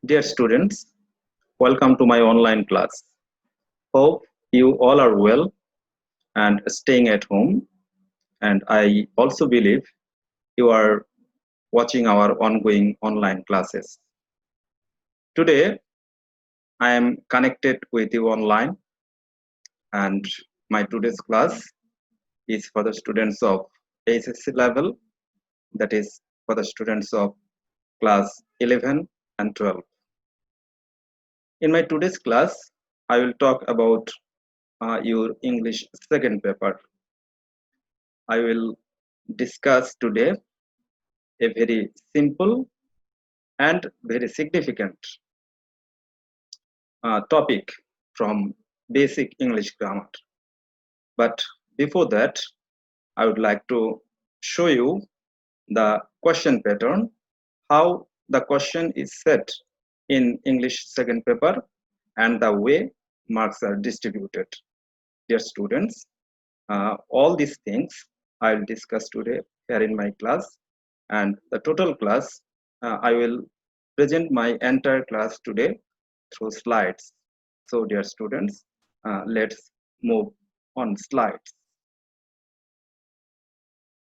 Dear students, welcome to my online class. Hope you all are well and staying at home. And I also believe you are watching our ongoing online classes. Today, I am connected with you online, and my today's class is for the students of ASSC level, that is, for the students of class 11 and 12. In my today's class, I will talk about your English second paper. I will discuss today a very simple and very significant topic from basic English grammar. But before that, I would like to show you the question pattern, how the question is set in English second paper, and the way marks are distributed. Dear students, all these things I will discuss today here in my class, and the total class I will present my entire class today through slides. So dear students, let's move on slides.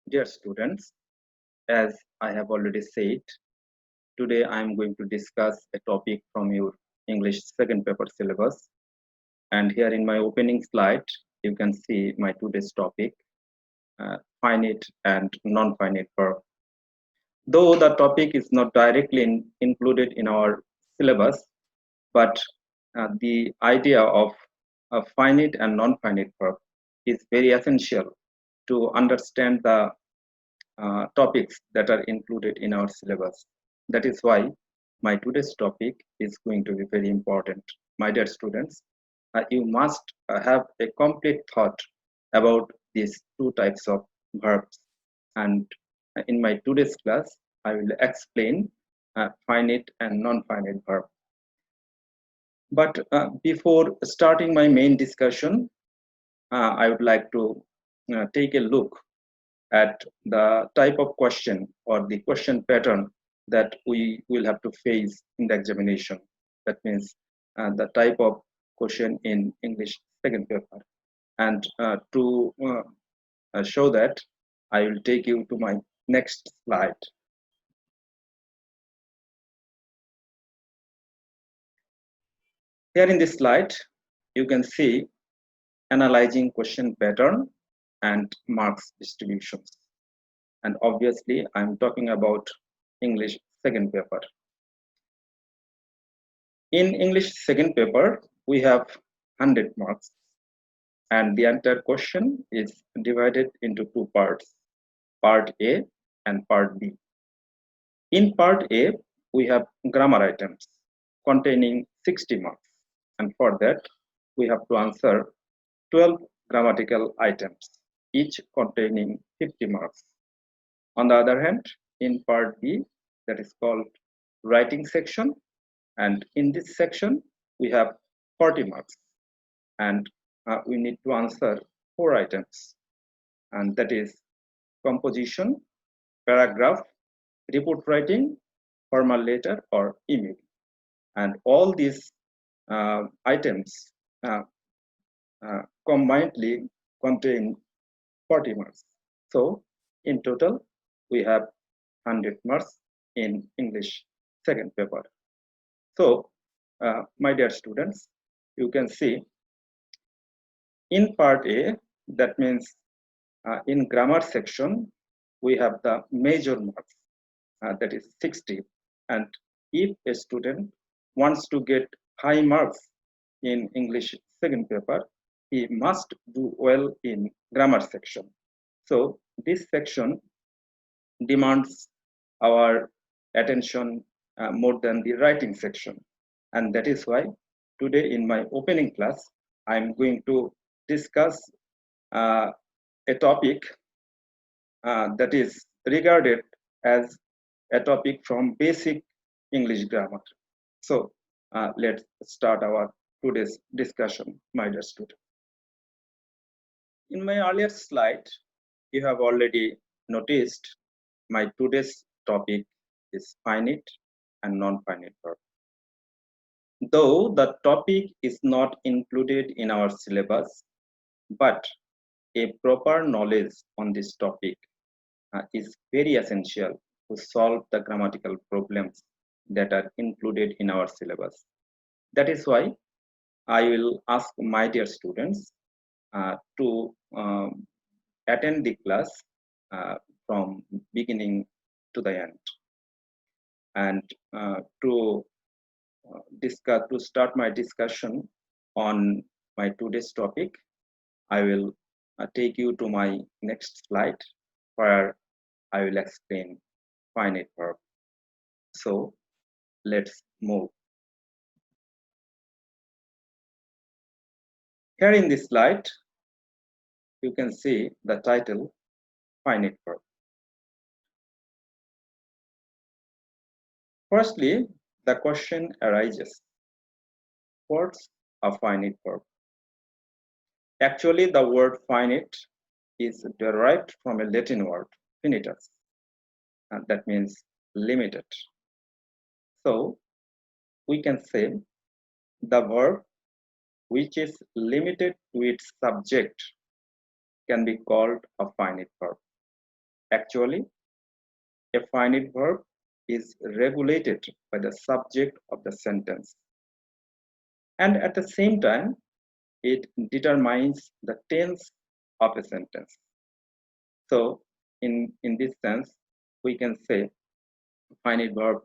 Dear students, as I have already said, today I am going to discuss a topic from your English second paper syllabus, and here in my opening slide you can see my today's topic, finite and non-finite verb. Though the topic is not directly included in our syllabus, but the idea of a finite and non-finite verb is very essential to understand the topics that are included in our syllabus. That is why my today's topic is going to be very important. My dear students, you must have a complete thought about these two types of verbs. And in my today's class, I will explain finite and non-finite verb. But before starting my main discussion, I would like to take a look at the type of question or the question pattern that we will have to face in the examination. That means the type of question in English second paper. And to show that, I will take you to my next slide. Here in this slide, you can see analyzing question pattern and marks distributions. And obviously, I'm talking about English second paper. In English second paper, we have 100 marks, and the entire question is divided into two parts, part A and part B. In part A, we have grammar items containing 60 marks, and for that, we have to answer 12 grammatical items, each containing 50 marks. On the other hand, in part B, that is called writing section, and in this section, we have 40 marks, and we need to answer 4 items, and that is composition, paragraph, report writing, formal letter, or email. And all these items combinedly contain 40 marks. So in total, we have 100 marks in English second paper. So, my dear students, you can see in part A, that means in grammar section, we have the major marks, that is 60. And if a student wants to get high marks in English second paper, he must do well in grammar section. So this section demands our attention more than the writing section. And that is why today in my opening class, I'm going to discuss a topic that is regarded as a topic from basic English grammar. So let's start our today's discussion, my dear student. In my earlier slide, you have already noticed my today's topic is finite and non-finite verb. Though the topic is not included in our syllabus, but a proper knowledge on this topic is very essential to solve the grammatical problems that are included in our syllabus. That is why I will ask my dear students to attend the class from beginning to the end, and to start my discussion on my today's topic, I will take you to my next slide where I will explain finite verb. So let's move. Here in this slide, you can see the title finite verb. Firstly, the question arises, what's a finite verb? Actually, the word finite is derived from a Latin word, finitus, and that means limited. So we can say the verb which is limited to its subject can be called a finite verb. Actually, a finite verb is regulated by the subject of the sentence, and at the same time, it determines the tense of a sentence. So, in this sense, we can say finite verb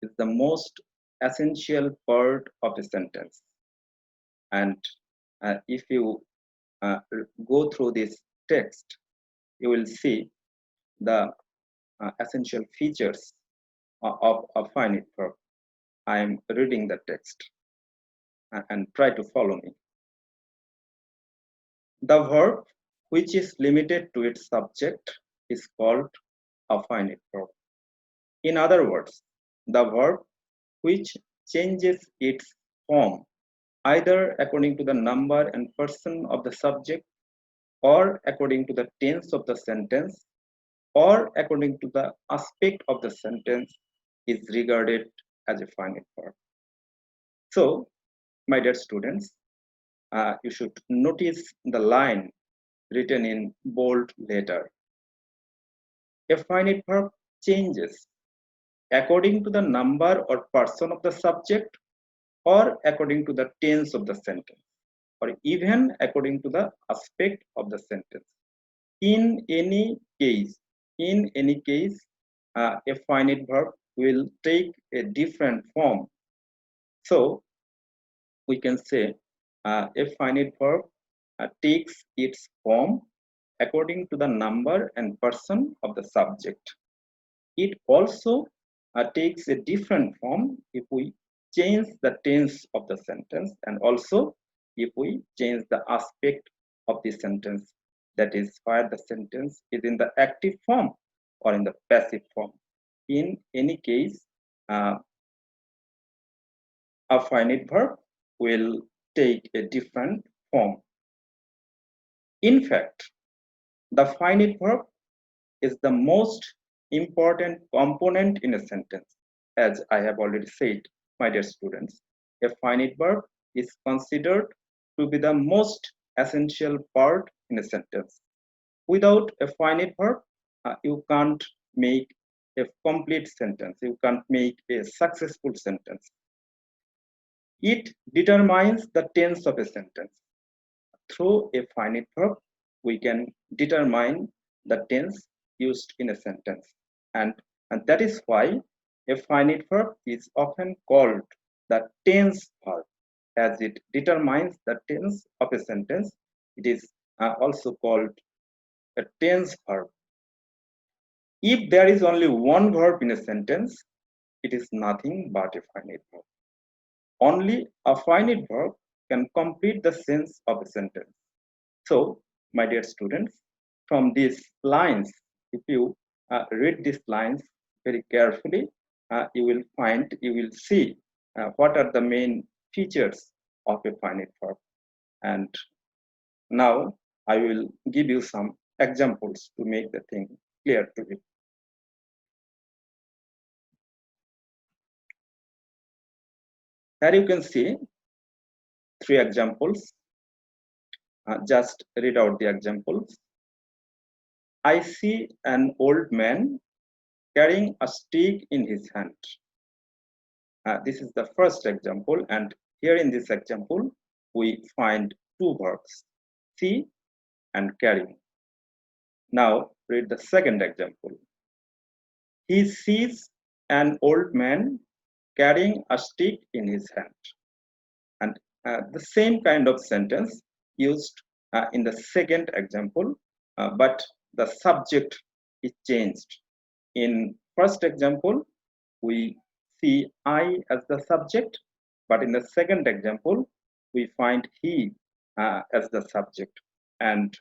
is the most essential part of a sentence. And if you go through this text, you will see the essential features of a finite verb. I am reading the text and try to follow me. The verb which is limited to its subject is called a finite verb. In other words, the verb which changes its form either according to the number and person of the subject, or according to the tense of the sentence, or according to the aspect of the sentence, is regarded as a finite verb. So, my dear students, you should notice the line written in bold letter. A finite verb changes according to the number or person of the subject, or according to the tense of the sentence, or even according to the aspect of the sentence. In any case, a finite verb will take a different form. So we can say a finite verb takes its form according to the number and person of the subject. It also takes a different form if we change the tense of the sentence, and also if we change the aspect of the sentence, that is where the sentence is in the active form or in the passive form. In any case, a finite verb will take a different form. In fact, the finite verb is the most important component in a sentence. As I have already said, my dear students, a finite verb is considered to be the most essential part in a sentence. Without a finite verb, you can't make a complete sentence. You can't make a successful sentence. It determines the tense of a sentence. Through a finite verb, we can determine the tense used in a sentence. And that is why a finite verb is often called the tense verb, as it determines the tense of a sentence. It is also called a tense verb. If there is only one verb in a sentence, it is nothing but a finite verb. Only a finite verb can complete the sense of a sentence. So, my dear students, from these lines, if you read these lines very carefully, you will see what are the main features of a finite verb. And now I will give you some examples to make the thing clear to you. Here you can see three examples. Just read out the examples. I see an old man carrying a stick in his hand. This is the first example, and here in this example, we find two verbs, see and carry. Now, read the second example. He sees an old man carrying a stick in his hand. And the same kind of sentence used in the second example, but the subject is changed. In first example, we see I as the subject, but in the second example, we find he as the subject. And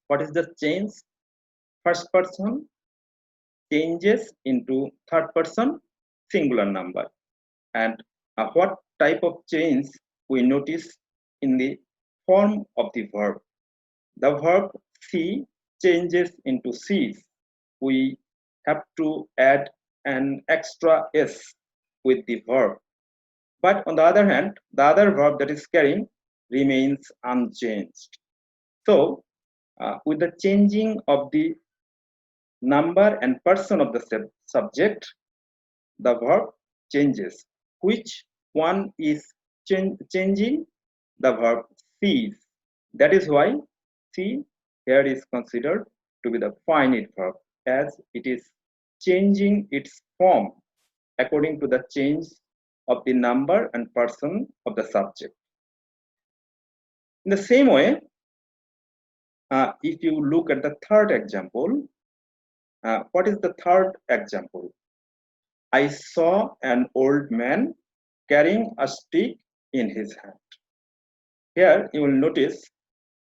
what is the change? First person changes into third person singular number. And what type of change we notice in the form of the verb? The verb see changes into sees. We have to add an extra s with the verb. But on the other hand, the other verb that is carrying remains unchanged. So, with the changing of the number and person of the subject, the verb changes. Which one is changing? The verb sees. That is why see here is considered to be the finite verb, as it is changing its form according to the change of the number and person of the subject. In the same way, if you look at the third example, what is the third example? I saw an old man carrying a stick in his hand. Here you will notice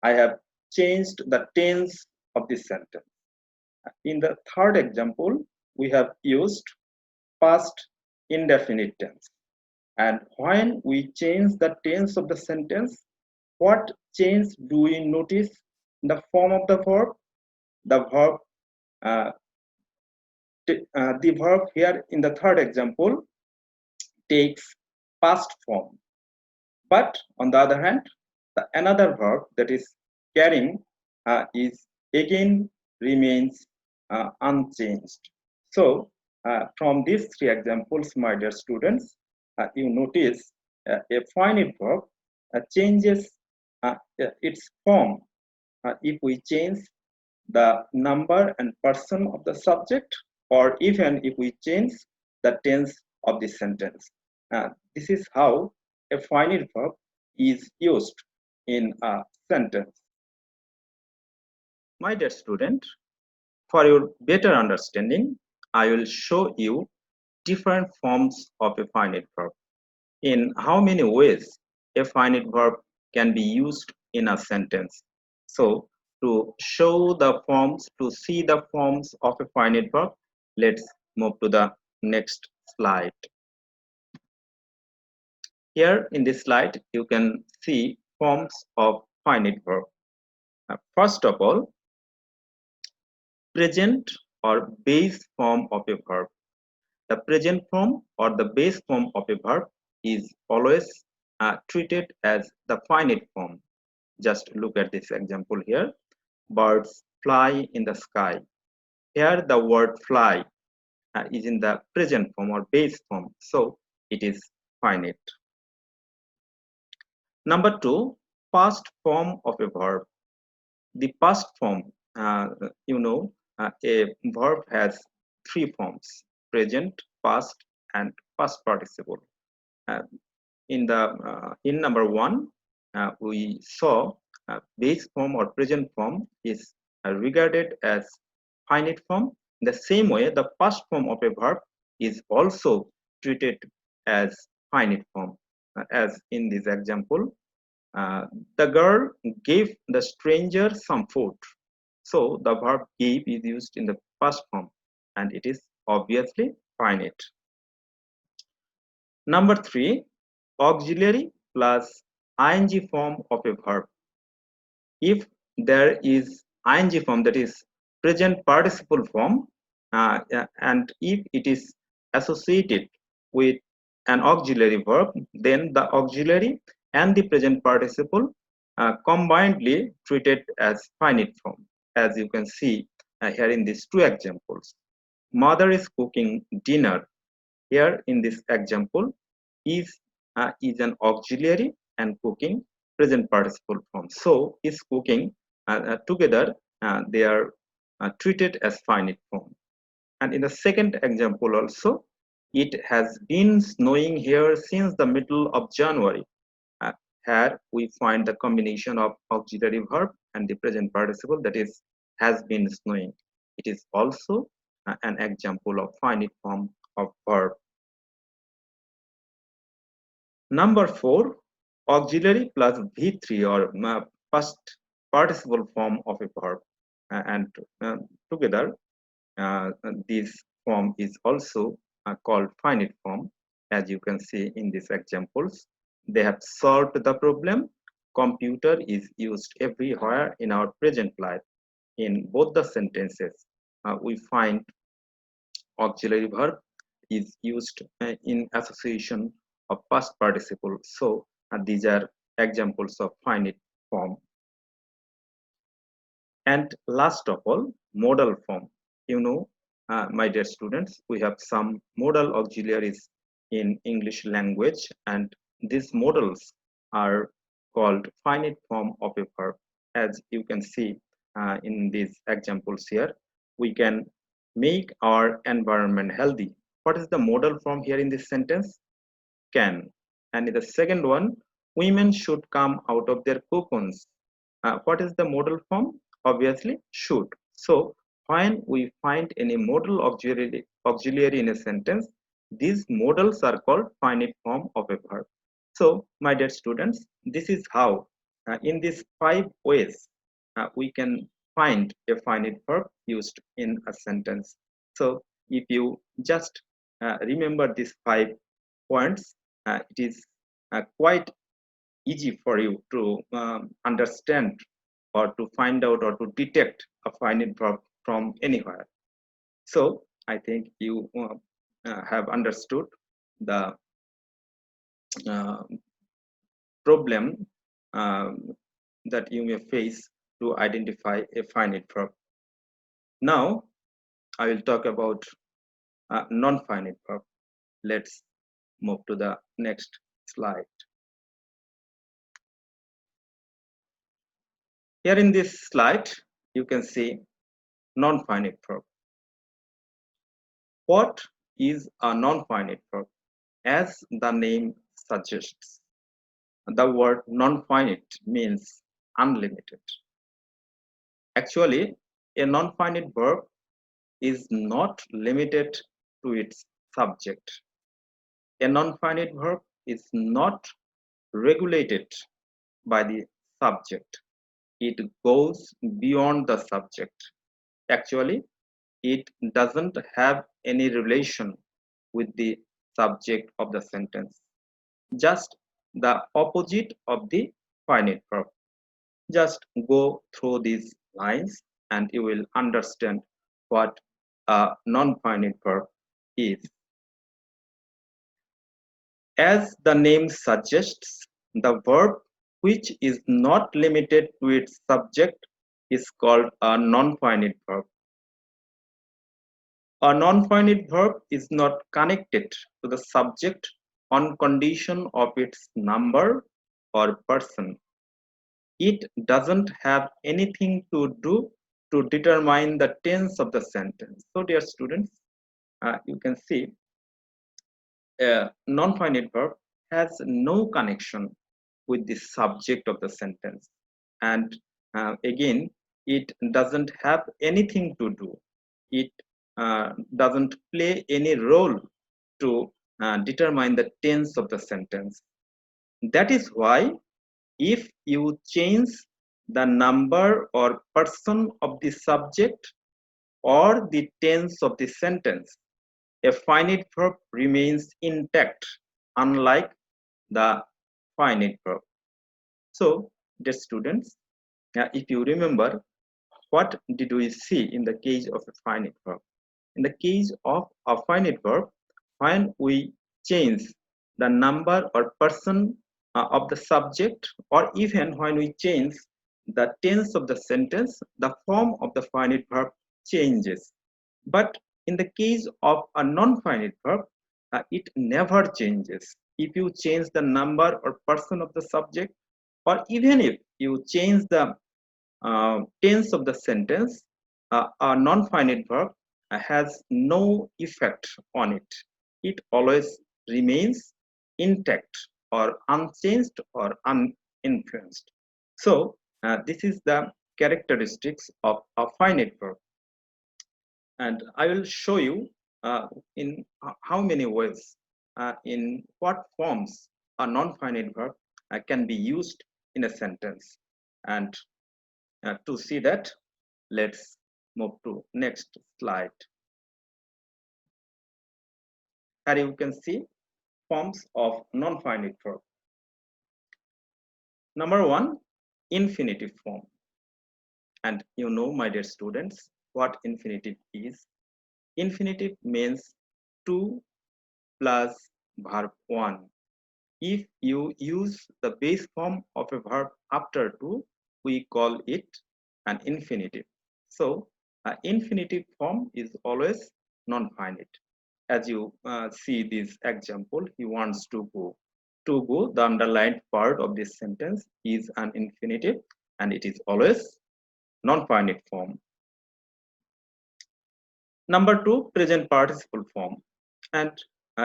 I have changed the tense of this sentence. In the third example, we have used past indefinite tense. And when we change the tense of the sentence, what change do we notice in the form of the verb? The verb here in the third example takes past form. But on the other hand, another verb that is carrying is again remains unchanged. So from these three examples, my dear students, you notice a finite verb changes its form if we change the number and person of the subject, or even if we change the tense of the sentence. This is how a finite verb is used in a sentence. My dear student, for your better understanding, I will show you different forms of a finite verb. In how many ways a finite verb can be used in a sentence. So, to show the forms, to see the forms of a finite verb, let's move to the next slide. Here in this slide, you can see forms of finite verb. First of all, present or base form of a verb. The present form or the base form of a verb is always treated as the finite form. Just look at this example here. Birds fly in the sky. Here the word fly is in the present form or base form, so it is finite. Number two, past form of a verb. The past form, a verb has three forms: present, past, and past participle. In number one, we saw base form or present form is regarded as finite form. In the same way, the past form of a verb is also treated as finite form. As in this example, the girl gave the stranger some food. So the verb gave is used in the past form, and it is obviously finite. Number three, auxiliary plus ing form of a verb. If there is ing form, that is present participle form, and if it is associated with an auxiliary verb, then the auxiliary and the present participle combinedly treated as finite form, as you can see here in these two examples. Mother is cooking dinner. Here in this example, is an auxiliary and cooking present participle form. So is cooking together they are treated as finite form. And in the second example also, it has been snowing here since the middle of January. Uh, Here we find the combination of auxiliary verb and the present participle, that is, has been snowing. It is also an example of finite form of verb. Number 4, auxiliary plus V3 or past participle form of a verb. And together, this form is also called finite form, as you can see in these examples. They have solved the problem. Computer is used everywhere in our present life. In both the sentences, we find auxiliary verb is used in association of past participle. So these are examples of finite form. And last of all, modal form. You know, my dear students, we have some modal auxiliaries in English language, and these modals are called finite form of a verb. As you can see in these examples here, we can make our environment healthy. What is the modal form here in this sentence? Can. And in the second one, women should come out of their cocoons. What is the modal form? Obviously, should. So when we find any modal auxiliary in a sentence, these modals are called finite form of a verb. So, my dear students, this is how, in these 5 ways, we can find a finite verb used in a sentence. So, if you just remember these 5 points, it is quite easy for you to understand or to find out or to detect a finite verb from anywhere. So I think you have understood the uh, problem that you may face to identify a finite verb. Now I will talk about non-finite verb. Let's move to the next slide. Here in this slide, you can see non-finite verb. What is a non-finite verb? As the name suggests, the word non-finite means unlimited. Actually, a non-finite verb is not limited to its subject. A non-finite verb is not regulated by the subject. It goes beyond the subject. Actually, it doesn't have any relation with the subject of the sentence. Just the opposite of the finite verb. Just go through these lines and you will understand what a non-finite verb is. As the name suggests, the verb which is not limited to its subject is called a non-finite verb. A non-finite verb is not connected to the subject on condition of its number or person. It doesn't have anything to do to determine the tense of the sentence. So, dear students, you can see a non-finite verb has no connection with the subject of the sentence, and again, it doesn't have anything to do. It doesn't play any role to determine the tense of the sentence. That is why if you change the number or person of the subject or the tense of the sentence, a finite verb remains intact, unlike the finite verb. So, dear students, if you remember, what did we see in the case of a finite verb? In the case of a finite verb, when we change the number or person of the subject, or even when we change the tense of the sentence, the form of the finite verb changes. But in the case of a non-finite verb, it never changes. If you change the number or person of the subject, or even if you change the tense of the sentence, a non-finite verb has no effect on it. It always remains intact or unchanged or uninfluenced. So this is the characteristics of a finite verb. And I will show you in how many ways, in what forms a non-finite verb can be used in a sentence. And to see that, let's move to next slide. Here you can see forms of non-finite verb. Number one, infinitive form. And you know, my dear students, what infinitive is. Infinitive means 2 plus verb 1. If you use the base form of a verb after 2, we call it an infinitive. So infinitive form is always non-finite. As you see this example, he wants to go. To go, the underlined part of this sentence is an infinitive, and it is always non-finite form. Number two, present participle form. And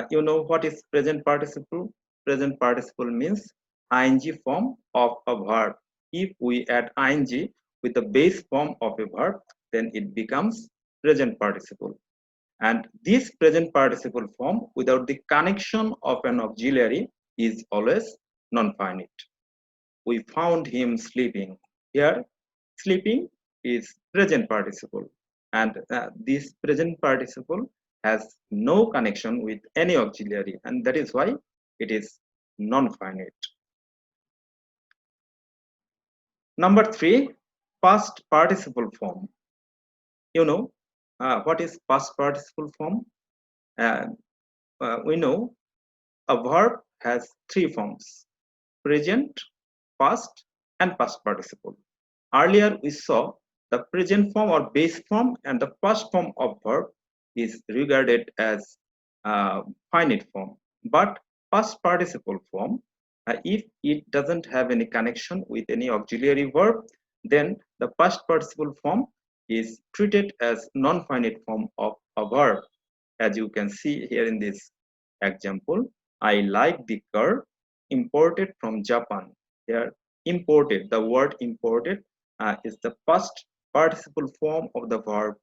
you know what is present participle? Present participle means ing form of a verb. If we add ing with the base form of a verb, then it becomes present participle. And this present participle form without the connection of an auxiliary is always non-finite. We found him sleeping. Here, sleeping is present participle, and this present participle has no connection with any auxiliary, and that is why it is non-finite. Number three, past participle form. You know what is past participle form? We know a verb has three forms: present, past, and past participle. Earlier we saw the present form or base form and the past form of verb is regarded as finite form. But past participle form, if it doesn't have any connection with any auxiliary verb, then the past participle form is treated as non-finite form of a verb. As you can see here in this example, I like the car imported from Japan. Here, imported, the word imported is the past participle form of the verb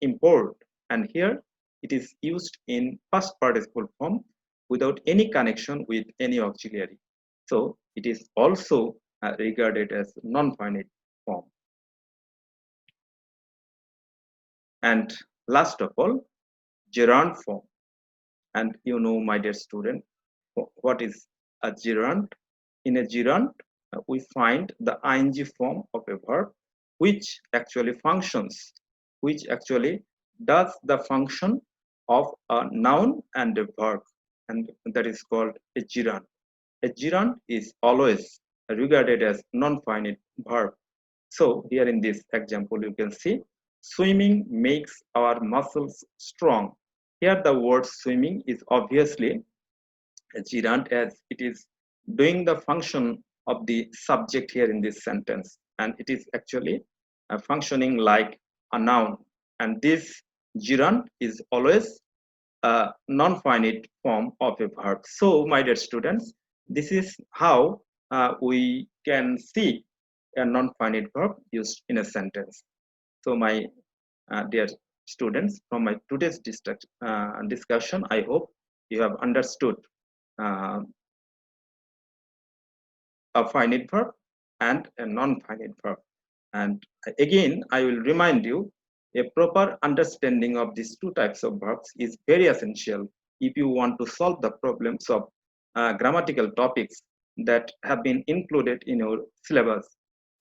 import, and here it is used in past participle form without any connection with any auxiliary. So it is also regarded as non-finite form. And last of all, gerund form. And you know, my dear student, what is a gerund? In a gerund, we find the ing form of a verb which actually functions, which actually does the function of a noun and a verb, and that is called a gerund. A gerund is always regarded as non-finite verb. So here in this example, you can see swimming makes our muscles strong. Here the word swimming is obviously a gerund, as it is doing the function of the subject here in this sentence, and it is actually functioning like a noun, and this gerund is always a non-finite form of a verb. So my dear students, this is how we can see a non-finite verb used in a sentence. So my dear students, from my today's discussion, I hope you have understood a finite verb and a non-finite verb. And again, I will remind you, a proper understanding of these two types of verbs is very essential if you want to solve the problems of grammatical topics that have been included in your syllabus.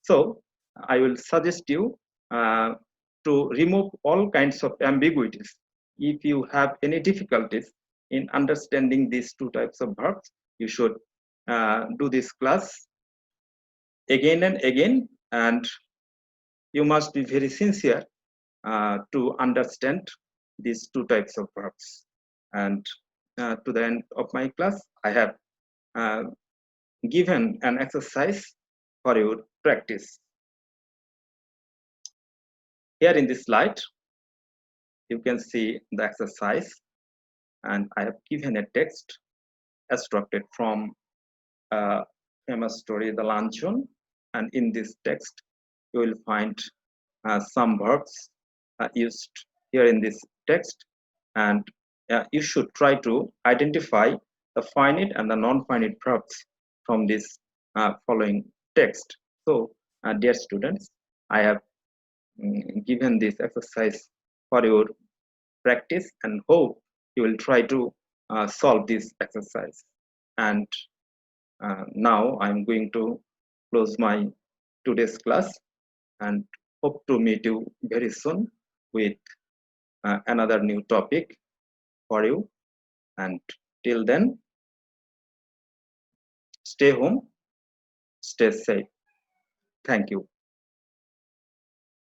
So I will suggest you to remove all kinds of ambiguities. If you have any difficulties, in understanding these two types of verbs, you should do this class again and again, and you must be very sincere to understand these two types of verbs. And to the end of my class, I have given an exercise for your practice. Here in this slide, you can see the exercise, and I have given a text extracted from a famous story, The Luncheon. And in this text, you will find some verbs used here in this text, and you should try to identify the finite and the non-finite verbs from this following text. So, dear students, I have given this exercise for your practice and hope you will try to solve this exercise. And now I'm going to close my today's class and hope to meet you very soon with another new topic for you. And till then, stay home, stay safe. Thank you.